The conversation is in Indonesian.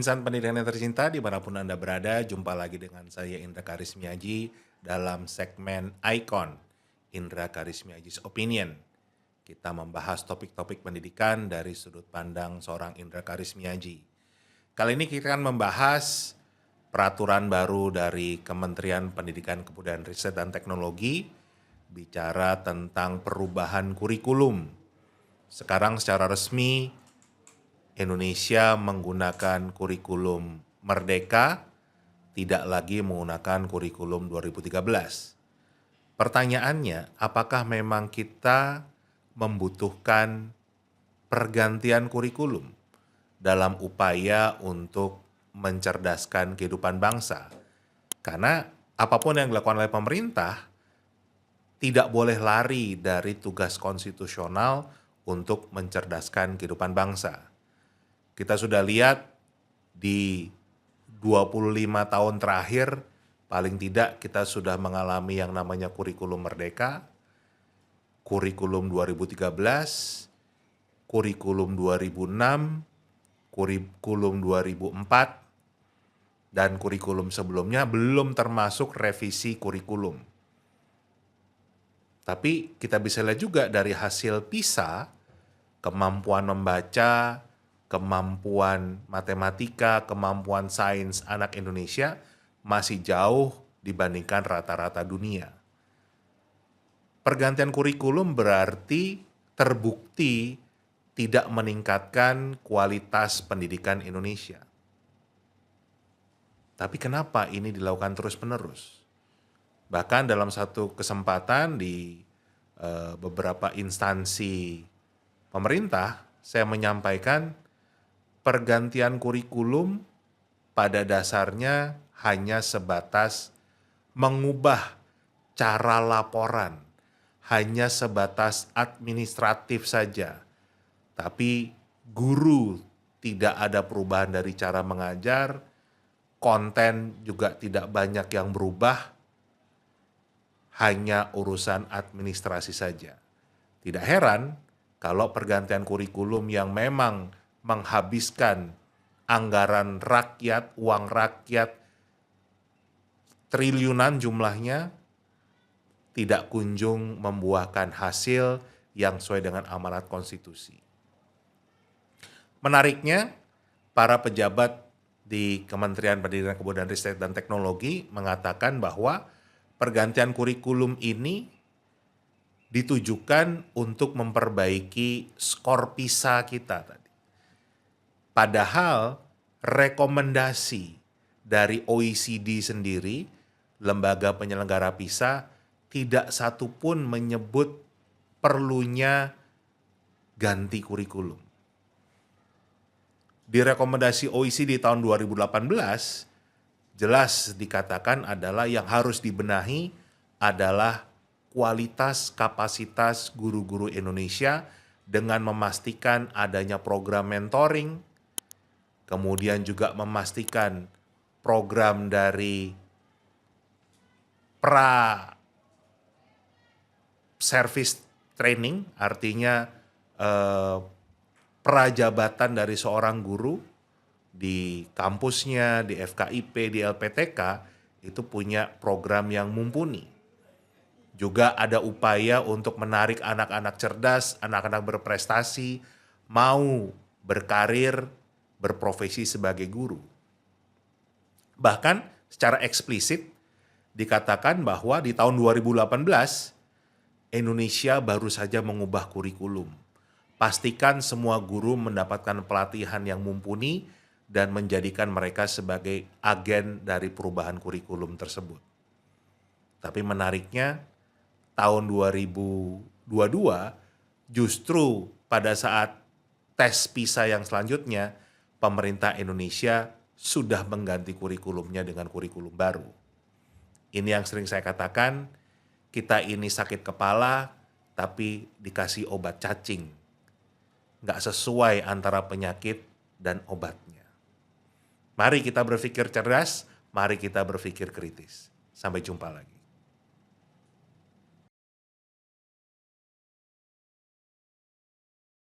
Insan pendidikan yang tercinta dimanapun Anda berada, jumpa lagi dengan saya Indra Karismiaji dalam segmen Icon, Indra Karismiaji's Opinion. Kita membahas topik-topik pendidikan dari sudut pandang seorang Indra Karismiaji. Kali ini kita akan membahas peraturan baru dari Kementerian Pendidikan, Kebudayaan, Riset, dan Teknologi, bicara tentang perubahan kurikulum. Sekarang secara resmi, Indonesia menggunakan kurikulum Merdeka, tidak lagi menggunakan kurikulum 2013. Pertanyaannya, apakah memang kita membutuhkan pergantian kurikulum dalam upaya untuk mencerdaskan kehidupan bangsa? Karena apapun yang dilakukan oleh pemerintah tidak boleh lari dari tugas konstitusional untuk mencerdaskan kehidupan bangsa. Kita sudah lihat di 25 tahun terakhir, paling tidak kita sudah mengalami yang namanya kurikulum Merdeka, kurikulum 2013, kurikulum 2006, kurikulum 2004, dan kurikulum sebelumnya belum termasuk revisi kurikulum. Tapi kita bisa lihat juga dari hasil PISA, kemampuan membaca, kemampuan matematika, kemampuan sains anak Indonesia masih jauh dibandingkan rata-rata dunia. Pergantian kurikulum berarti terbukti tidak meningkatkan kualitas pendidikan Indonesia. Tapi kenapa ini dilakukan terus-menerus? Bahkan dalam satu kesempatan di beberapa instansi pemerintah, saya menyampaikan pergantian kurikulum pada dasarnya hanya sebatas mengubah cara laporan, hanya sebatas administratif saja. Tapi guru tidak ada perubahan dari cara mengajar, konten juga tidak banyak yang berubah, hanya urusan administrasi saja. Tidak heran kalau pergantian kurikulum yang memang menghabiskan anggaran rakyat, uang rakyat, triliunan jumlahnya, tidak kunjung membuahkan hasil yang sesuai dengan amanat konstitusi. Menariknya, para pejabat di Kementerian Pendidikan, Kebudayaan, Riset, dan Teknologi mengatakan bahwa pergantian kurikulum ini ditujukan untuk memperbaiki skor PISA kita tadi. Padahal rekomendasi dari OECD sendiri, lembaga penyelenggara PISA, tidak satu pun menyebut perlunya ganti kurikulum. Di rekomendasi OECD tahun 2018, jelas dikatakan adalah yang harus dibenahi adalah kualitas kapasitas guru-guru Indonesia dengan memastikan adanya program mentoring, kemudian juga memastikan program dari pra-service training, artinya prajabatan dari seorang guru di kampusnya, di FKIP, di LPTK, itu punya program yang mumpuni. Juga ada upaya untuk menarik anak-anak cerdas, anak-anak berprestasi, mau berkarir, berprofesi sebagai guru. Bahkan secara eksplisit dikatakan bahwa di tahun 2018, Indonesia baru saja mengubah kurikulum. Pastikan semua guru mendapatkan pelatihan yang mumpuni dan menjadikan mereka sebagai agen dari perubahan kurikulum tersebut. Tapi menariknya, tahun 2022 justru pada saat tes PISA yang selanjutnya, pemerintah Indonesia sudah mengganti kurikulumnya dengan kurikulum baru. Ini yang sering saya katakan, kita ini sakit kepala tapi dikasih obat cacing. Nggak sesuai antara penyakit dan obatnya. Mari kita berpikir cerdas, mari kita berpikir kritis. Sampai jumpa lagi.